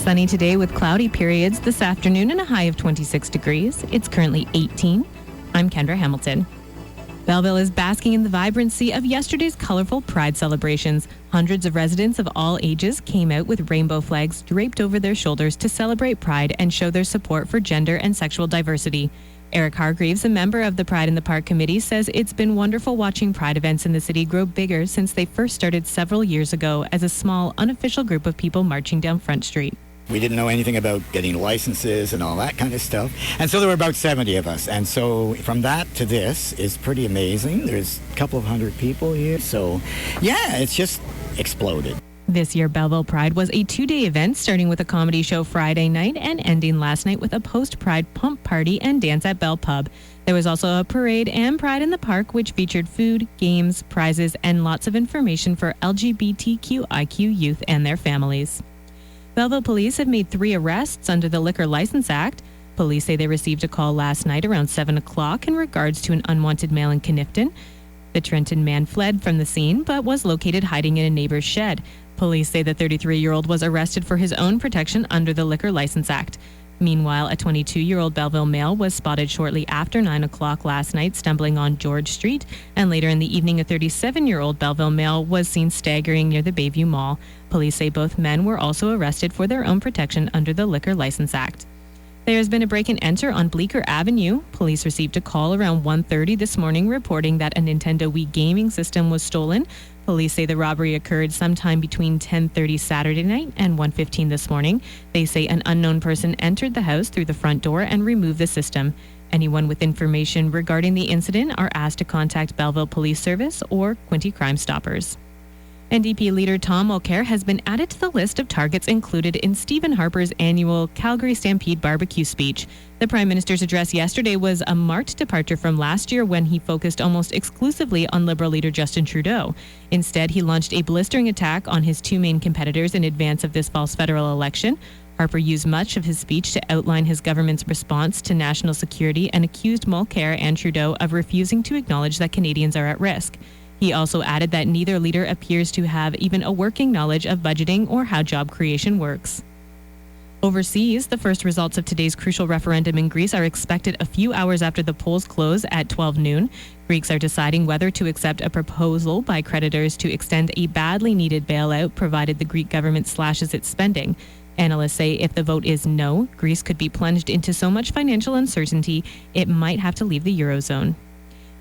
Sunny today with cloudy periods this afternoon and a high of 26 degrees. It's currently 18. I'm Kendra Hamilton. Belleville is basking in the vibrancy of yesterday's colorful Pride celebrations. Hundreds of residents of all ages came out with rainbow flags draped over their shoulders to celebrate Pride and show their support for gender and sexual diversity. Eric Hargreaves, a member of the Pride in the Park committee, says it's been wonderful watching Pride events in the city grow bigger since they first started several years ago as a small, unofficial group of people marching down Front Street. We didn't know anything about getting licenses and all that kind of stuff. And so there were about 70 of us. And so from that to this is pretty amazing. There's a couple of hundred people here. So, yeah, it's just exploded. This year, Belleville Pride was a 2-day event starting with a comedy show Friday night and ending last night with a post-Pride pump party and dance at Bell Pub. There was also a parade and Pride in the Park, which featured food, games, prizes, and lots of information for LGBTQIQ youth and their families. Belleville police have made 3 arrests under the Liquor License Act. Police say they received a call last night around 7 o'clock in regards to an unwanted male in Knifton. The Trenton man fled from the scene but was located hiding in a neighbor's shed. Police say the 33-year-old was arrested for his own protection under the Liquor License Act. Meanwhile, a 22-year-old Belleville male was spotted shortly after 9 o'clock last night stumbling on George Street, and later in the evening a 37-year-old Belleville male was seen staggering near the Bayview Mall. Police say both men were also arrested for their own protection under the Liquor License Act. There has been a break and enter on Bleecker Avenue. Police received a call around 1:30 this morning reporting that a Nintendo Wii gaming system was stolen. Police say the robbery occurred sometime between 10:30 Saturday night and 1:15 this morning. They say an unknown person entered the house through the front door and removed the system. Anyone with information regarding the incident are asked to contact Belleville Police Service or Quinte Crime Stoppers. NDP leader Tom Mulcair has been added to the list of targets included in Stephen Harper's annual Calgary Stampede barbecue speech. The Prime Minister's address yesterday was a marked departure from last year when he focused almost exclusively on Liberal leader Justin Trudeau. Instead, he launched a blistering attack on his 2 main competitors in advance of this fall's federal election. Harper used much of his speech to outline his government's response to national security and accused Mulcair and Trudeau of refusing to acknowledge that Canadians are at risk. He also added that neither leader appears to have even a working knowledge of budgeting or how job creation works. Overseas, the first results of today's crucial referendum in Greece are expected a few hours after the polls close at 12 noon. Greeks are deciding whether to accept a proposal by creditors to extend a badly needed bailout provided the Greek government slashes its spending. Analysts say if the vote is no, Greece could be plunged into so much financial uncertainty it might have to leave the Eurozone.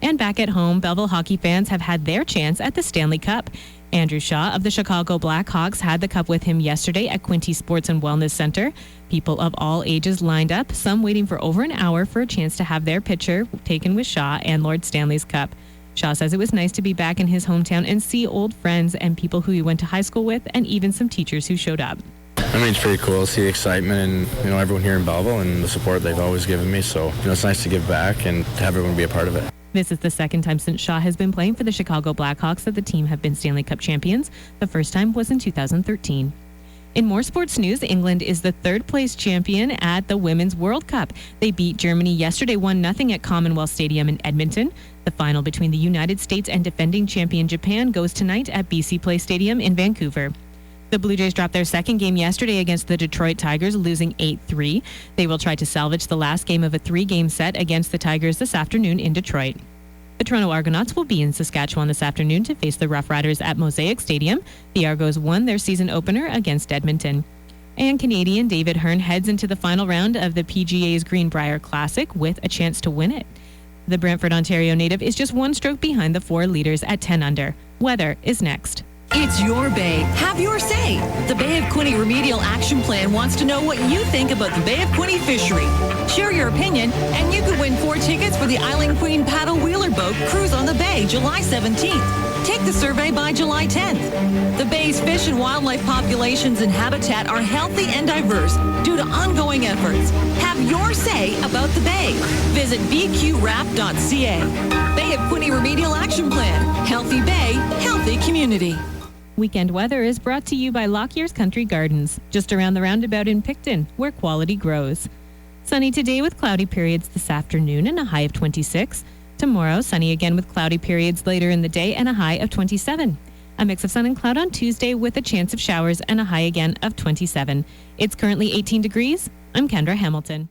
And back at home, Belleville hockey fans have had their chance at the Stanley Cup. Andrew Shaw of the Chicago Blackhawks had the cup with him yesterday at Quinte Sports and Wellness Center. People of all ages lined up, some waiting for over an hour for a chance to have their picture taken with Shaw and Lord Stanley's cup. Shaw says it was nice to be back in his hometown and see old friends and people who he went to high school with and even some teachers who showed up. I mean, it's pretty cool to see the excitement and, everyone here in Belleville and the support they've always given me. So, it's nice to give back and to have everyone be a part of it. This is the second time since Shaw has been playing for the Chicago Blackhawks that the team have been Stanley Cup champions. The first time was in 2013. In more sports news, England is the third-place champion at the Women's World Cup. They beat Germany yesterday 1-0 at Commonwealth Stadium in Edmonton. The final between the United States and defending champion Japan goes tonight at BC Place Stadium in Vancouver. The Blue Jays dropped their second game yesterday against the Detroit Tigers, losing 8-3. They will try to salvage the last game of a 3-game set against the Tigers this afternoon in Detroit. The Toronto Argonauts will be in Saskatchewan this afternoon to face the Rough Riders at Mosaic Stadium. The Argos won their season opener against Edmonton. And Canadian David Hearn heads into the final round of the PGA's Greenbrier Classic with a chance to win it. The Brantford, Ontario native is just 1 stroke behind the 4 leaders at 10 under. Weather is next. It's your bay. Have your say. The Bay of Quinte Remedial Action Plan wants to know what you think about the Bay of Quinte fishery. Share your opinion, and you could win 4 tickets for the Island Queen Paddle Wheeler Boat Cruise on the Bay, July 17th. Take the survey by July 10th. The Bay's fish and wildlife populations and habitat are healthy and diverse due to ongoing efforts. Have your say about the Bay. Visit bqrap.ca. Bay of Quinte Remedial Action Plan. Healthy Bay, healthy community. Weekend weather is brought to you by Lockyer's Country Gardens, just around the roundabout in Picton, where quality grows. Sunny today with cloudy periods this afternoon and a high of 26. Tomorrow, sunny again with cloudy periods later in the day and a high of 27. A mix of sun and cloud on Tuesday with a chance of showers and a high again of 27. It's currently 18 degrees. I'm Kendra Hamilton.